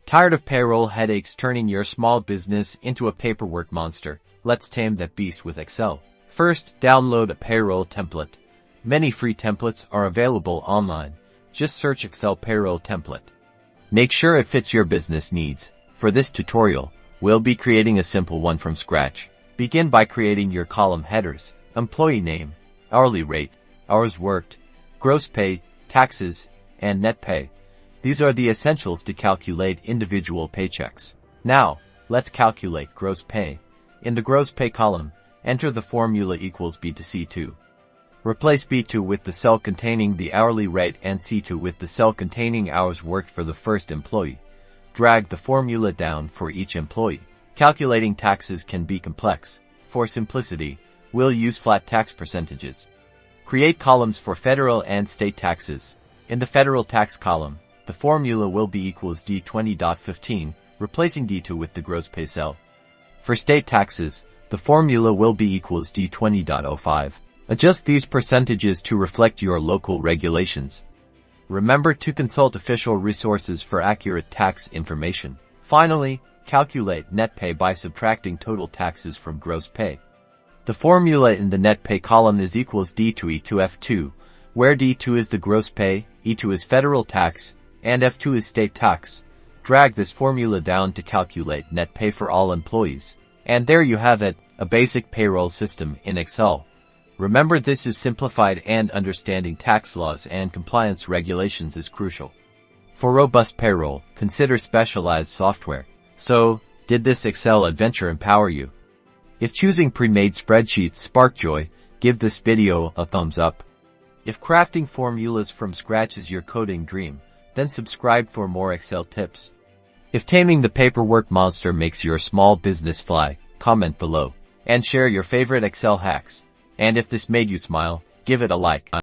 Tired of payroll headaches turning your small business into a paperwork monster? Let's tame that beast with Excel. First, download a payroll template. Many free templates are available online. Just search Excel Payroll Template. Make sure it fits your business needs. For this tutorial, we'll be creating a simple one from scratch. Begin by creating your column headers: employee name, hourly rate, hours worked, gross pay, taxes, and net pay. These are the essentials to calculate individual paychecks. Now, let's calculate gross pay. In the gross pay column, enter the formula equals B to C2. Replace B2 with the cell containing the hourly rate and C2 with the cell containing hours worked for the first employee. Drag the formula down for each employee. Calculating taxes can be complex. For simplicity, we'll use flat tax percentages. Create columns for federal and state taxes. In the federal tax column, the formula will be equals D20.15, replacing D2 with the gross pay cell. For state taxes, the formula will be equals D20.05. Adjust these percentages to reflect your local regulations. Remember to consult official resources for accurate tax information. Finally, calculate net pay by subtracting total taxes from gross pay. The formula in the net pay column is equals D2E2F2, where D2 is the gross pay, E2 is federal tax, and F2 is state tax. Drag this formula down to calculate net pay for all employees. And there you have it, a basic payroll system in Excel. Remember, this is simplified and understanding tax laws and compliance regulations is crucial. For robust payroll, consider specialized software. So, did this Excel adventure empower you? If choosing pre-made spreadsheets sparked joy, give this video a thumbs up. If crafting formulas from scratch is your coding dream, then subscribe for more Excel tips. If taming the paperwork monster makes your small business fly, comment below and share your favorite Excel hacks. And if this made you smile, give it a like.